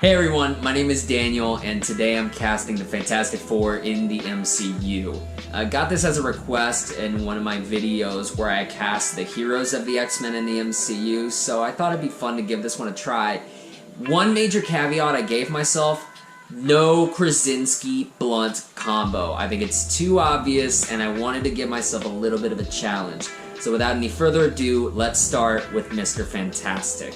Hey everyone, my name is Daniel, and today I'm casting the Fantastic Four in the MCU. I got this as a request in one of my videos where I cast the heroes of the X-Men in the MCU, so I thought it'd be fun to give this one a try. One major caveat I gave myself: no Krasinski blunt combo. I think it's too obvious, and I wanted to give myself a little bit of a challenge. So without any further ado, let's start with Mr. Fantastic.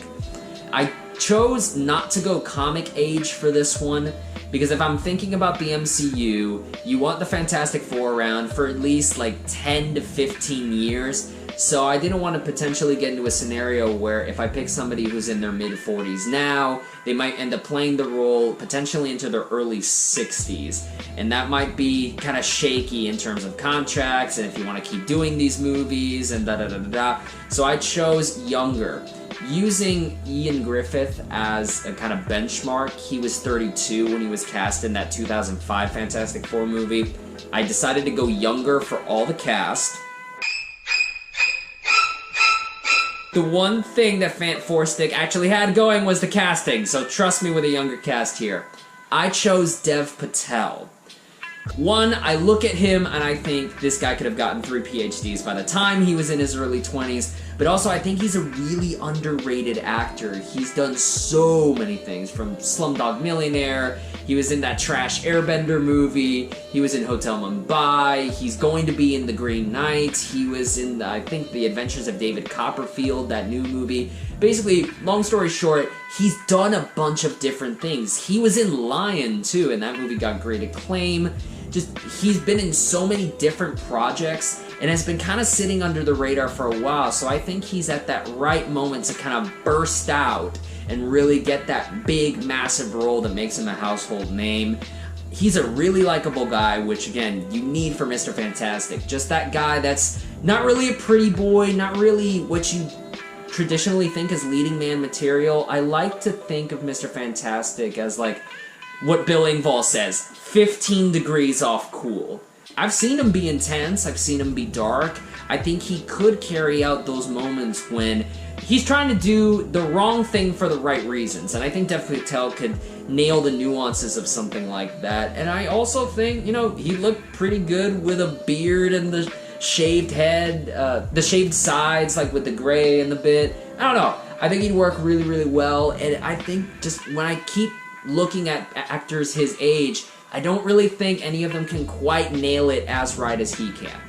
I chose not to go comic age for this one, because if I'm thinking about the MCU, you want the Fantastic Four around for at least like 10 to 15 years, so I didn't want to potentially get into a scenario where if I pick somebody who's in their mid-40s now, they might end up playing the role potentially into their early 60s, and that might be kind of shaky in terms of contracts and if you want to keep doing these movies and da-da-da-da-da. So I chose younger. Using Ian Griffith as a kind of benchmark, he was 32 when he was cast in that 2005 Fantastic Four movie. I decided to go younger for all the cast. The one thing that Fantastic actually had going was the casting, so trust me with a younger cast here. I chose Dev Patel. One, I look at him and I think this guy could have gotten 3 PhDs by the time he was in his early 20s, but also I think he's a really underrated actor. He's done so many things, from Slumdog Millionaire, he was in that trash Airbender movie, he was in Hotel Mumbai, he's going to be in The Green Knight, he was in, I think, The Adventures of David Copperfield, that new movie. Basically, long story short, he's done a bunch of different things. He was in Lion, too, and that movie got great acclaim. He's been in so many different projects and has been kind of sitting under the radar for a while, so I think he's at that right moment to kind of burst out and really get that big, massive role that makes him a household name. He's a really likable guy, which, again, you need for Mr. Fantastic. Just that guy that's not really a pretty boy, not really what you traditionally think as leading man material. I like to think of Mr. Fantastic as, like, what Bill Engvall says, 15 degrees off cool. I've seen him be intense, I've seen him be dark. I think he could carry out those moments when he's trying to do the wrong thing for the right reasons, and I think Dev Patel could nail the nuances of something like that. And I also think, you know, he looked pretty good with a beard and the shaved head, the shaved sides, like with the gray and the bit. I don't know, I think he'd work really, really well, and I think just when I keep looking at actors his age, I don't really think any of them can quite nail it as right as he can.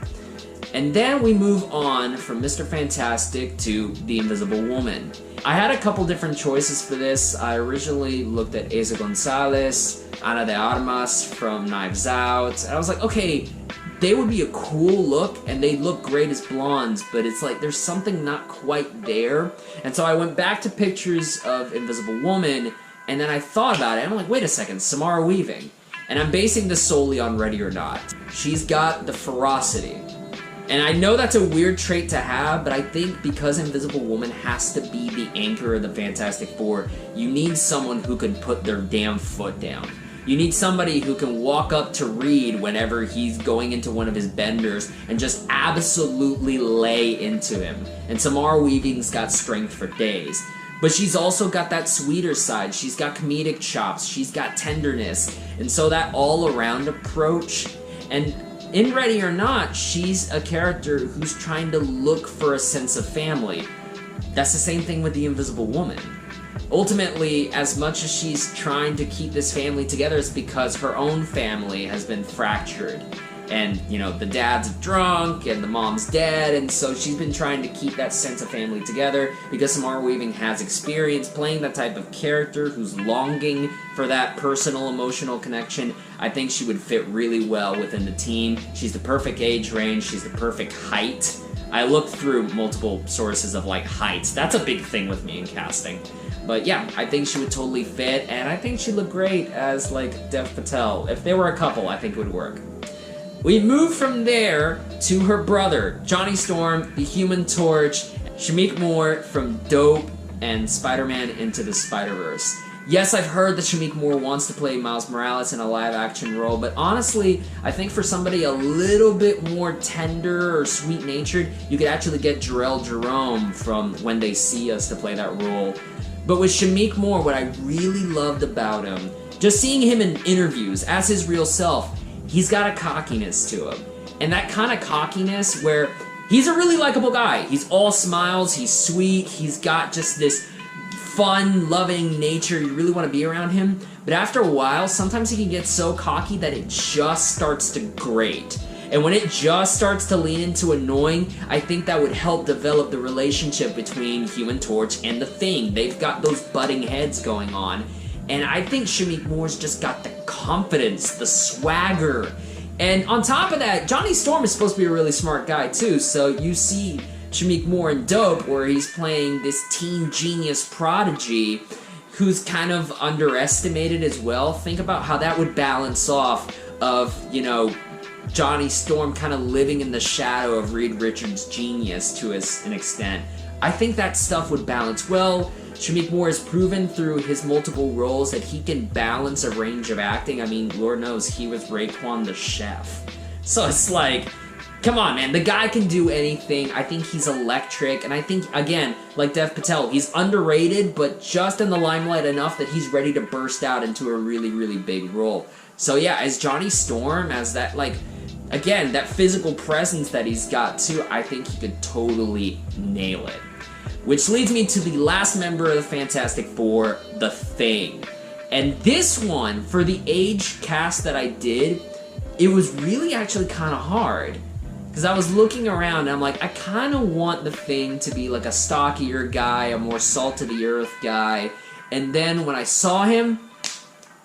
And then we move on from Mr. Fantastic to The Invisible Woman. I had a couple different choices for this. I originally looked at Eiza Gonzalez, Ana de Armas from Knives Out, and I was like, okay, they would be a cool look, and they'd look great as blondes, but it's like there's something not quite there. And so I went back to pictures of Invisible Woman, and then I thought about it, and I'm like, wait a second, Samara Weaving. And I'm basing this solely on Ready or Not. She's got the ferocity. And I know that's a weird trait to have, but I think because Invisible Woman has to be the anchor of the Fantastic Four, you need someone who can put their damn foot down. You need somebody who can walk up to Reed whenever he's going into one of his benders and just absolutely lay into him. And Samara Weaving's got strength for days. But she's also got that sweeter side, she's got comedic chops, she's got tenderness, and so that all-around approach. And in Ready or Not, she's a character who's trying to look for a sense of family. That's the same thing with The Invisible Woman. Ultimately, as much as she's trying to keep this family together, it's because her own family has been fractured. And, you know, the dad's drunk, and the mom's dead, and so she's been trying to keep that sense of family together, because Samara Weaving has experience playing that type of character who's longing for that personal, emotional connection. I think she would fit really well within the team. She's the perfect age range, she's the perfect height. I looked through multiple sources of, like, heights. That's a big thing with me in casting. But yeah, I think she would totally fit, and I think she'd look great as, like, Dev Patel. If they were a couple, I think it would work. We move from there to her brother, Johnny Storm, the Human Torch, Shameik Moore from Dope, and Spider-Man Into the Spider-Verse. Yes, I've heard that Shameik Moore wants to play Miles Morales in a live-action role, but honestly, I think for somebody a little bit more tender or sweet-natured, you could actually get Jarrell Jerome from When They See Us to play that role. But with Shameik Moore, what I really loved about him, just seeing him in interviews as his real self, he's got a cockiness to him. And that kind of cockiness where he's a really likable guy. He's all smiles, he's sweet, he's got just this fun, loving nature. You really want to be around him. But after a while, sometimes he can get so cocky that it just starts to grate. And when it just starts to lean into annoying, I think that would help develop the relationship between Human Torch and the Thing. They've got those butting heads going on. And I think Shameik Moore's just got the confidence, the swagger. And on top of that, Johnny Storm is supposed to be a really smart guy too, so you see Shameik Moore in Dope, where he's playing this teen genius prodigy who's kind of underestimated as well. Think about how that would balance off of, you know, Johnny Storm kind of living in the shadow of Reed Richards' genius to an extent. I think that stuff would balance well. Shameik Moore has proven through his multiple roles that he can balance a range of acting. I mean, Lord knows he was Raekwon the Chef. So it's like, come on, man. The guy can do anything. I think he's electric. And I think, again, like Dev Patel, he's underrated, but just in the limelight enough that he's ready to burst out into a really, really big role. So yeah, as Johnny Storm, as that, like, again, that physical presence that he's got too, I think he could totally nail it. Which leads me to the last member of the Fantastic Four, The Thing. And this one, for the age cast that I did, it was really actually kind of hard. Because I was looking around and I'm like, I kind of want The Thing to be like a stockier guy, a more salt-to-the-earth guy. And then when I saw him,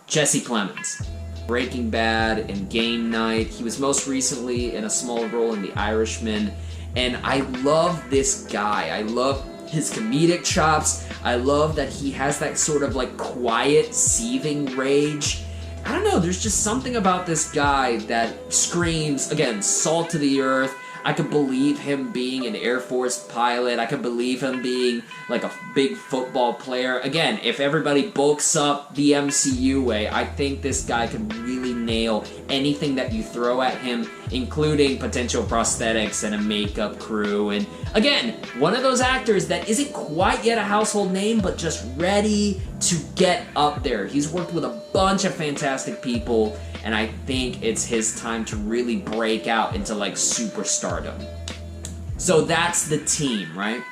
Jesse Plemons. Breaking Bad and Game Night. He was most recently in a small role in The Irishman. And I love this guy. I love his comedic chops. I love that he has that sort of like quiet, seething rage. I don't know, there's just something about this guy that screams, again, salt to the earth. I could believe him being an Air Force pilot. I could believe him being like a big football player. Again, if everybody bulks up the MCU way, I think this guy could really nail anything that you throw at him, including potential prosthetics and a makeup crew. And again, one of those actors that isn't quite yet a household name, but just ready to get up there. He's worked with a bunch of fantastic people, and I think it's his time to really break out into like superstardom. So that's the team, right?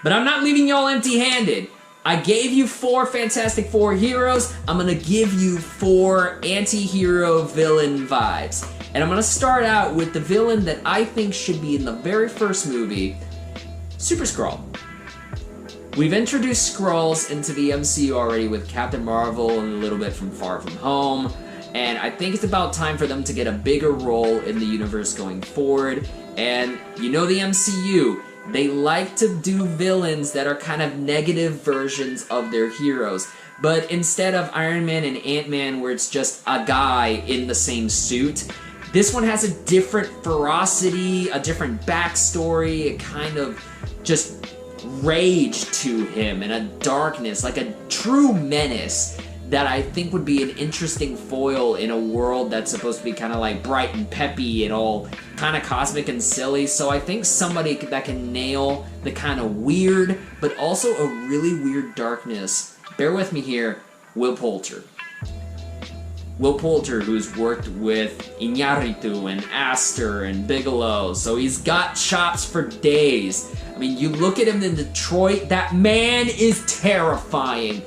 But I'm not leaving y'all empty-handed. I gave you 4 Fantastic Four heroes. I'm gonna give you 4 anti-hero villain vibes. And I'm gonna start out with the villain that I think should be in the very first movie, Super Skrull. We've introduced Skrulls into the MCU already with Captain Marvel and a little bit from Far From Home. And I think it's about time for them to get a bigger role in the universe going forward. And you know the MCU, they like to do villains that are kind of negative versions of their heroes. But instead of Iron Man and Ant-Man where it's just a guy in the same suit, this one has a different ferocity, a different backstory, a kind of just rage to him and a darkness, like a true menace that I think would be an interesting foil in a world that's supposed to be kind of like bright and peppy and all kind of cosmic and silly. So I think somebody that can nail the kind of weird, but also a really weird darkness. Bear with me here, Will Poulter. Will Poulter, who's worked with Iñárritu and Astor and Bigelow, so he's got chops for days. I mean, you look at him in Detroit, that man is terrifying.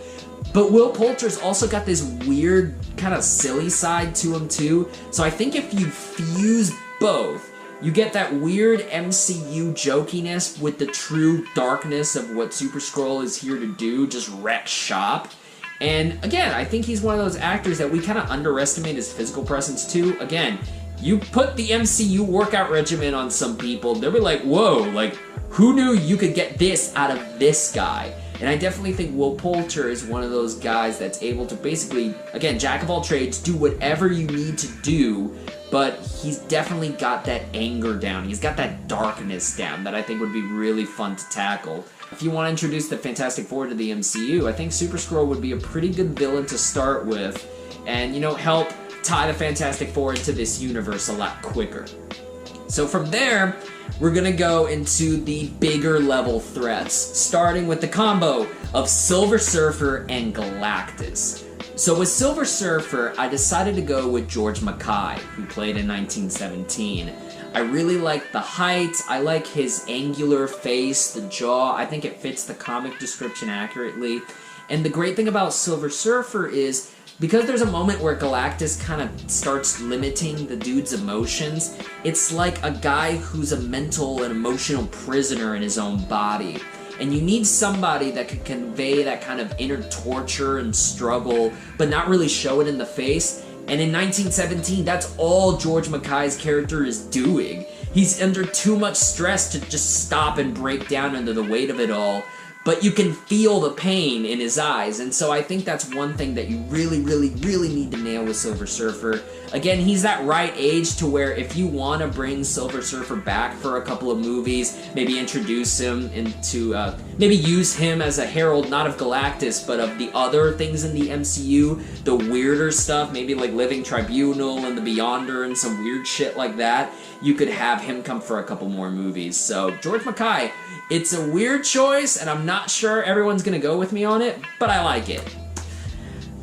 But Will Poulter's also got this weird, kind of silly side to him too. So I think if you fuse both, you get that weird MCU jokiness with the true darkness of what Super Skrull is here to do, just wreck shop. And again, I think he's one of those actors that we kind of underestimate his physical presence too. Again, you put the MCU workout regimen on some people, they'll be like, whoa, like, who knew you could get this out of this guy? And I definitely think Will Poulter is one of those guys that's able to basically, again, jack of all trades, do whatever you need to do, but he's definitely got that anger down. He's got that darkness down that I think would be really fun to tackle. If you want to introduce the Fantastic Four to the MCU, I think Super Skrull would be a pretty good villain to start with and, you know, help tie the Fantastic Four into this universe a lot quicker. So from there, we're gonna go into the bigger level threats, starting with the combo of Silver Surfer and Galactus. So with Silver Surfer, I decided to go with George Mackay, who played in 1917. I really like the height, I like his angular face, the jaw, I think it fits the comic description accurately. And the great thing about Silver Surfer is, because there's a moment where Galactus kind of starts limiting the dude's emotions, it's like a guy who's a mental and emotional prisoner in his own body. And you need somebody that can convey that kind of inner torture and struggle, but not really show it in the face. And in 1917, that's all George Mackay's character is doing. He's under too much stress to just stop and break down under the weight of it all. But you can feel the pain in his eyes, and so I think that's one thing that you really, really, really need to nail with Silver Surfer. Again, he's that right age to where if you want to bring Silver Surfer back for a couple of movies, maybe introduce him into, maybe use him as a herald, not of Galactus, but of the other things in the MCU, the weirder stuff, maybe like Living Tribunal and the Beyonder and some weird shit like that, you could have him come for a couple more movies. So, George Mackay, it's a weird choice, and I'm not sure everyone's gonna go with me on it, but I like it.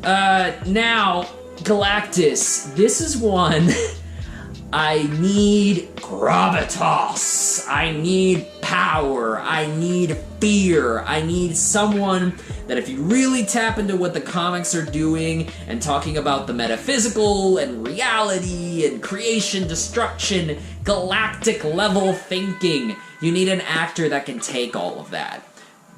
Now, Galactus. This is one I need gravitas. I need power. I need fear. I need someone that if you really tap into what the comics are doing and talking about the metaphysical and reality and creation, destruction, galactic level thinking, you need an actor that can take all of that.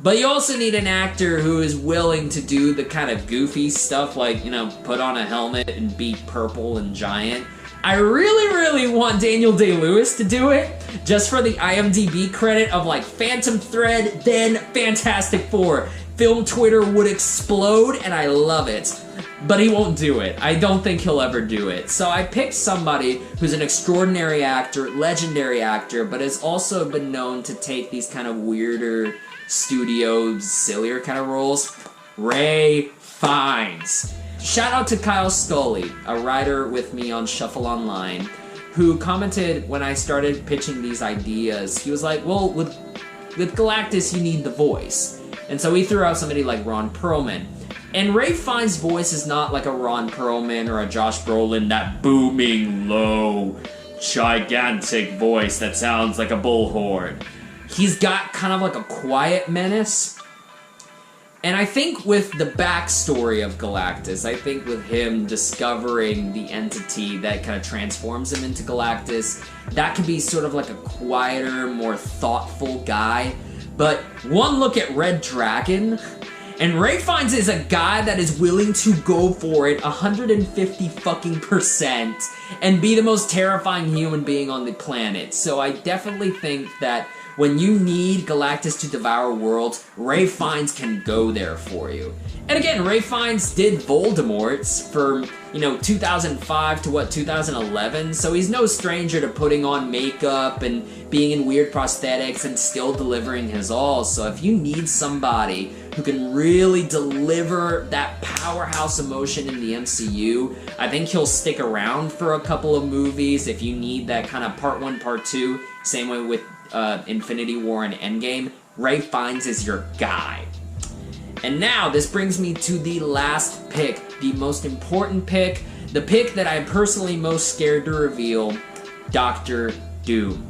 But you also need an actor who is willing to do the kind of goofy stuff like, you know, put on a helmet and be purple and giant. I really, really want Daniel Day-Lewis to do it, just for the IMDb credit of like Phantom Thread, then Fantastic Four. Film Twitter would explode, and I love it. But he won't do it. I don't think he'll ever do it. So I picked somebody who's an extraordinary actor, legendary actor, but has also been known to take these kind of weirder, studio, sillier kind of roles. Ray Fiennes. Shout out to Kyle Scully, a writer with me on Shuffle Online, who commented when I started pitching these ideas. He was like, well, with Galactus, you need the voice. And so he threw out somebody like Ron Perlman. And Ray Fiennes' voice is not like a Ron Perlman or a Josh Brolin, that booming, low, gigantic voice that sounds like a bullhorn. He's got kind of like a quiet menace. And I think with the backstory of Galactus, I think with him discovering the entity that kind of transforms him into Galactus, that could be sort of like a quieter, more thoughtful guy. But one look at Red Dragon, and Ray Fiennes is a guy that is willing to go for it 150% and be the most terrifying human being on the planet. So I definitely think that when you need Galactus to devour worlds, Ray Fiennes can go there for you. And again, Ray Fiennes did Voldemort's from, 2005 to 2011, so he's no stranger to putting on makeup and being in weird prosthetics and still delivering his all. So if you need somebody who can really deliver that powerhouse emotion in the MCU, I think he'll stick around for a couple of movies if you need that kind of part 1, part 2, same way with Infinity War and Endgame. Ray Fiennes is your guy. And now, this brings me to the last pick, the most important pick, the pick that I'm personally most scared to reveal, Dr. Doom.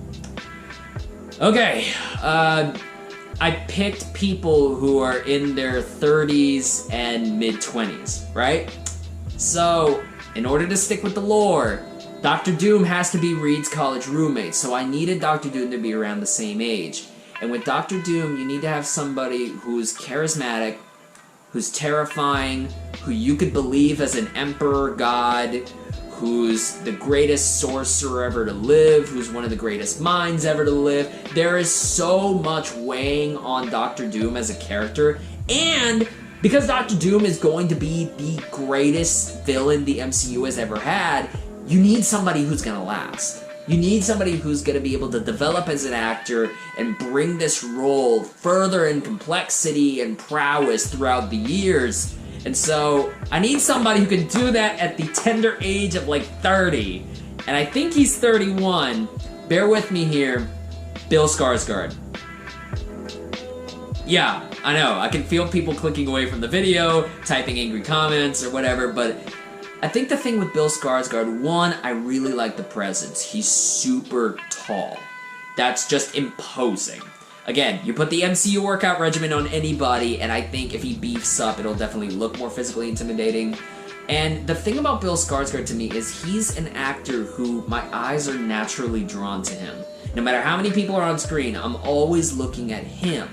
Okay, I picked people who are in their 30s and mid-20s, right? So, in order to stick with the lore, Dr. Doom has to be Reed's college roommate, so I needed Dr. Doom to be around the same age. And with Dr. Doom, you need to have somebody who's charismatic, who's terrifying, who you could believe as an emperor god, who's the greatest sorcerer ever to live, who's one of the greatest minds ever to live. There is so much weighing on Dr. Doom as a character, and because Dr. Doom is going to be the greatest villain the MCU has ever had, you need somebody who's gonna last. You need somebody who's gonna be able to develop as an actor and bring this role further in complexity and prowess throughout the years. And so, I need somebody who can do that at the tender age of like 30. And I think he's 31, bear with me here, Bill Skarsgård. Yeah, I know, I can feel people clicking away from the video, typing angry comments or whatever, but I think the thing with Bill Skarsgård, one, I really like the presence. He's super tall. That's just imposing. Again, you put the MCU workout regimen on anybody, and I think if he beefs up, it'll definitely look more physically intimidating. And the thing about Bill Skarsgård to me is he's an actor who my eyes are naturally drawn to him. No matter how many people are on screen, I'm always looking at him.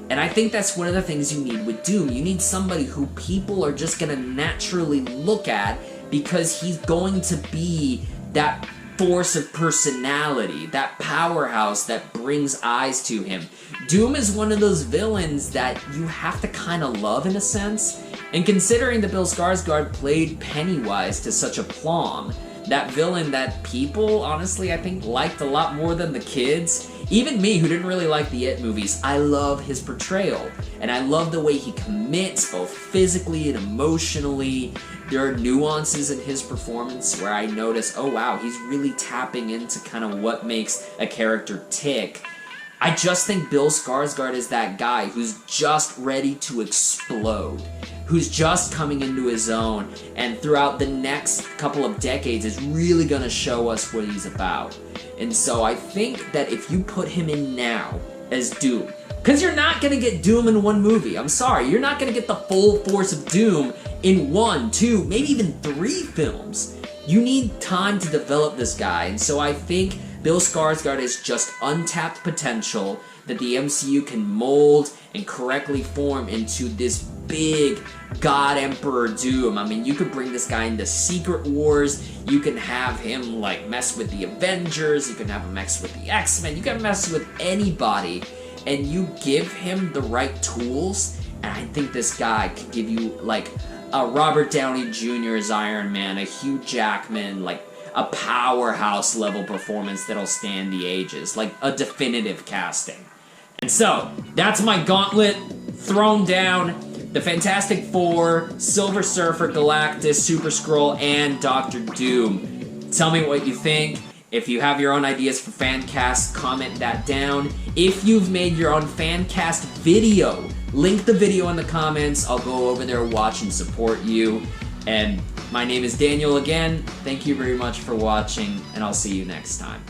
And I think that's one of the things you need with Doom. You need somebody who people are just gonna naturally look at because he's going to be that force of personality, that powerhouse that brings eyes to him. Doom is one of those villains that you have to kind of love in a sense. And considering that Bill Skarsgård played Pennywise to such aplomb, that villain that people, honestly, I think liked a lot more than the kids. Even me, who didn't really like the It movies, I love his portrayal. And I love the way he commits, both physically and emotionally. There are nuances in his performance where I notice, oh wow, he's really tapping into kind of what makes a character tick. I just think Bill Skarsgård is that guy who's just ready to explode, who's just coming into his own, and throughout the next couple of decades is really gonna show us what he's about. And so I think that if you put him in now as Doom, because you're not gonna get Doom in one movie, I'm sorry, you're not gonna get the full force of Doom in 1, 2, maybe even 3 films. You need time to develop this guy, and so I think Bill Skarsgård is just untapped potential that the MCU can mold and correctly form into this big God Emperor Doom. I mean, you could bring this guy into Secret Wars, you can have him like mess with the Avengers, you can have him mess with the X-Men, you can mess with anybody, and you give him the right tools, and I think this guy could give you like a Robert Downey Jr. as Iron Man, a Hugh Jackman, like a powerhouse level performance that'll stand the ages, like a definitive casting. And so, that's my gauntlet thrown down. The Fantastic Four, Silver Surfer, Galactus, Super Skrull, and Doctor Doom. Tell me what you think. If you have your own ideas for Fancast, comment that down. If you've made your own Fancast video, link the video in the comments. I'll go over there, watch, and support you. And my name is Daniel again. Thank you very much for watching, and I'll see you next time.